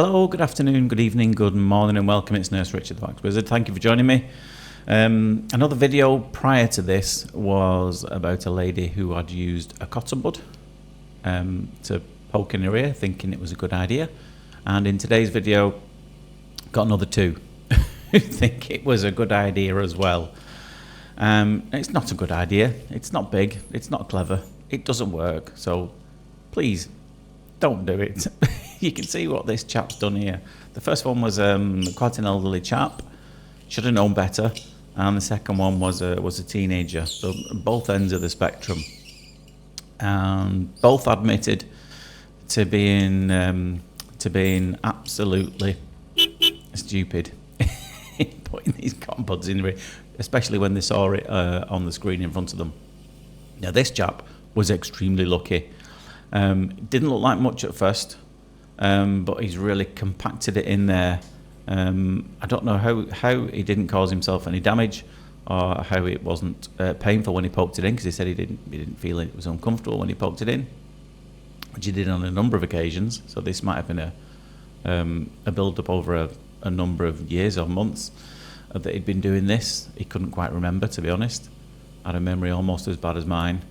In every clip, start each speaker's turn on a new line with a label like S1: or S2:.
S1: Hello, good afternoon, good evening, good morning and welcome. It's Nurse Richard the Wax Wizard. Thank you for joining me. Another video prior to this was about a lady who had used a cotton bud to poke in her ear, thinking it was a good idea. And in today's video, got another two who think it was a good idea as well. It's not a good idea. It's not big. It's not clever. It doesn't work. So please don't do it. You can see what this chap's done here. The first one was quite an elderly chap. Should have known better. And the second one was a teenager. So both ends of the spectrum. And both admitted to being absolutely stupid putting these cotton buds in, especially when they saw it on the screen in front of them. Now this chap was extremely lucky. It didn't look like much at first, but he's really compacted it in there. I don't know how he didn't cause himself any damage, or how it wasn't painful when he poked it in, because he said he didn't feel it was uncomfortable when he poked it in, which he did on a number of occasions. So this might have been a build-up over a number of years or months that he'd been doing this. He couldn't quite remember, to be honest. Had a memory almost as bad as mine.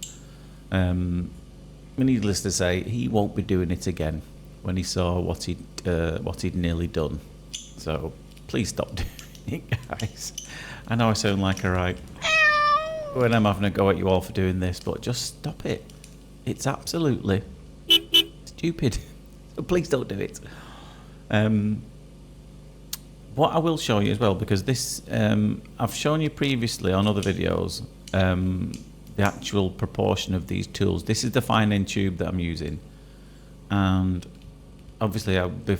S1: Needless to say, he won't be doing it again when he saw what he'd nearly done. So please stop doing it, guys. I know I sound like a right when I'm having a go at you all for doing this, but just stop it. It's absolutely stupid. So please don't do it. What I will show you as well, because this I've shown you previously on other videos, the actual proportion of these tools. This is the fine end tube that I'm using, and obviously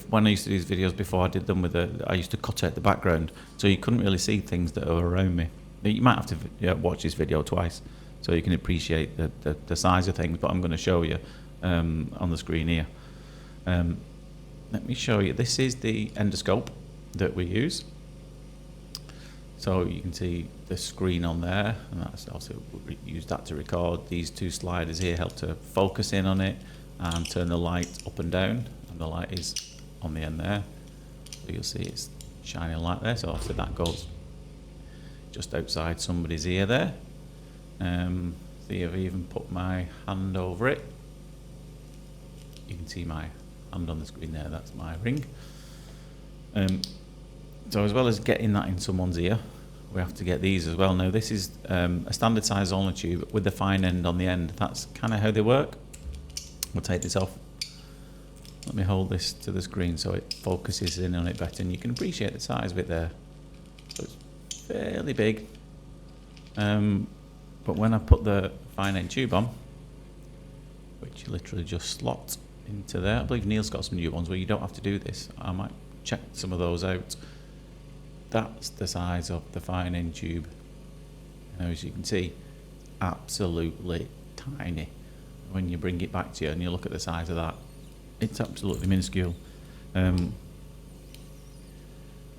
S1: when I used to do these videos before, I did them I used to cut out the background, so you couldn't really see things that are around me. You might have to watch this video twice so you can appreciate the size of things, but I'm going to show you on the screen here. Let me show you. This is the endoscope that we use. So you can see the screen on there, and that's also use that to record. These two sliders here help to focus in on it and turn the light up and down, and the light is on the end there. So you'll see it's shining light there, so obviously that goes just outside somebody's ear there. See, I've even put my hand over it. You can see my hand on the screen there, that's my ring. So as well as getting that in someone's ear, we have to get these as well. Now this is a standard size ulnar tube with the fine end on the end. That's kind of how they work. We'll take this off. Let me hold this to the screen so it focuses in on it better, and you can appreciate the size of it there. So it's fairly big. But when I put the fine end tube on, which you literally just slot into there, I believe Neil's got some new ones where you don't have to do this. I might check some of those out. That's the size of the fine end tube. Now, as you can see, absolutely tiny. When you bring it back to you and you look at the size of that, it's absolutely minuscule.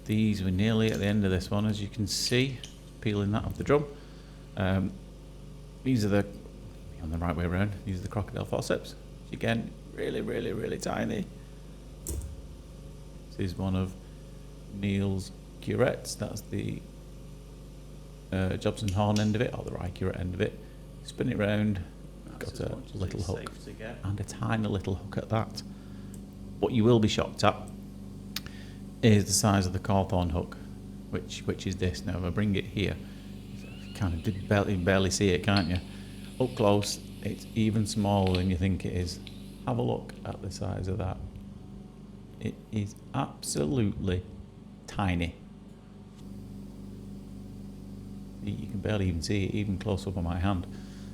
S1: These were nearly at the end of this one, as you can see, peeling that off the drum. These are on the right way around, these are the crocodile forceps. Again, really, really, really tiny. This is one of Neil's curettes. That's the Jobson horn end of it, or the right curette end of it. Spin it round, got a little hook, and a tiny little hook at that. What you will be shocked at is the size of the cawthorn hook, which is this. Now if I bring it here, you kind of barely see it, can't you? Up close, it's even smaller than you think it is. Have a look at the size of that. It is absolutely tiny. You can barely even see it, even close up on my hand.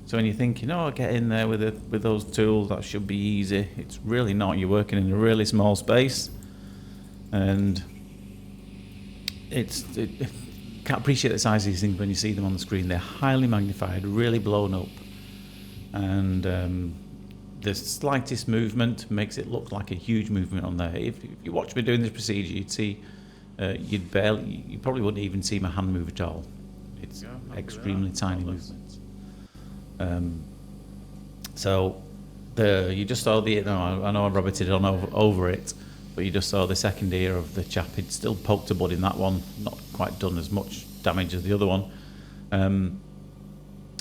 S1: So when you're thinking, oh, get in there with those tools, that should be easy. It's really not. You're working in a really small space, and can't appreciate the size of these things when you see them on the screen. They're highly magnified, really blown up, and the slightest movement makes it look like a huge movement on there. If you watch me doing this procedure, you'd see you probably wouldn't even see my hand move at all. It's extremely tiny movements. So you just saw I know I rabbited on over it, But you just saw the second ear of the chap. He'd still poked a bud in that one, not quite done as much damage as the other one.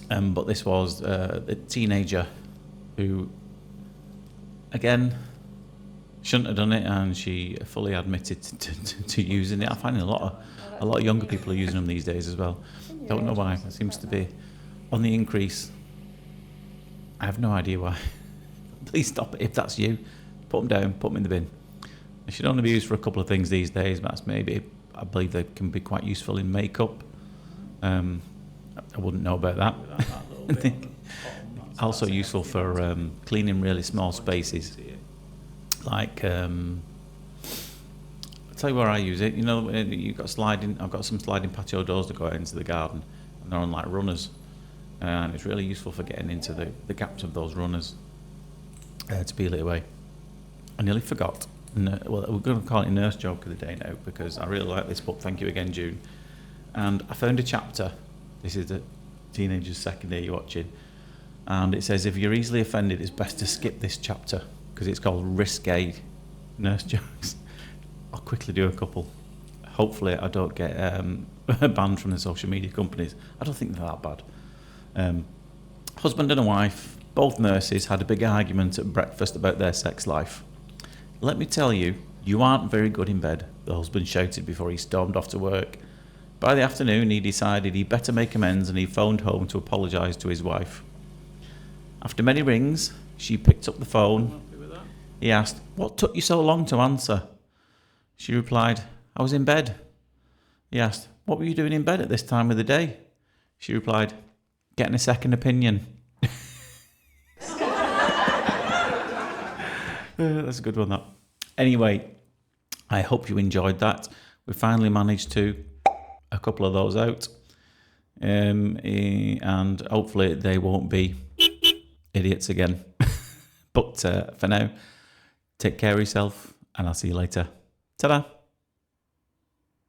S1: But this was a teenager who, again, shouldn't have done it, and she fully admitted to using it. I find a lot of younger people are using them these days as well. Don't know why. It seems to be on the increase. I have no idea why. Please stop it if that's you. Put them down, put them in the bin. They should only be used for a couple of things these days. That's maybe, I believe they can be quite useful in makeup. I wouldn't know about that. Also useful for cleaning really small spaces. Like, I'll tell you where I use it. You know, you've got sliding. I've got some sliding patio doors that go out into the garden, and they're on like runners, and it's really useful for getting into the gaps of those runners to peel it away. I nearly forgot. Well, we're going to call it a nurse joke of the day now because I really like this book. Thank you again, June. And I found a chapter. This is the teenager's second year you're watching, and it says if you're easily offended, it's best to skip this chapter because it's called Risque Nurse Jokes. I'll quickly do a couple. Hopefully, I don't get banned from the social media companies. I don't think they're that bad. Husband and a wife, both nurses, had a big argument at breakfast about their sex life. Let me tell you, you aren't very good in bed, the husband shouted before he stormed off to work. By the afternoon, he decided he'd better make amends and he phoned home to apologise to his wife. After many rings, she picked up the phone. He asked, "What took you so long to answer?" She replied, "I was in bed." He asked, "What were you doing in bed at this time of the day?" She replied, "Getting a second opinion." That's a good one, that. Anyway, I hope you enjoyed that. We finally managed to a couple of those out. And hopefully they won't be idiots again. But for now, take care of yourself and I'll see you later. Ta-da!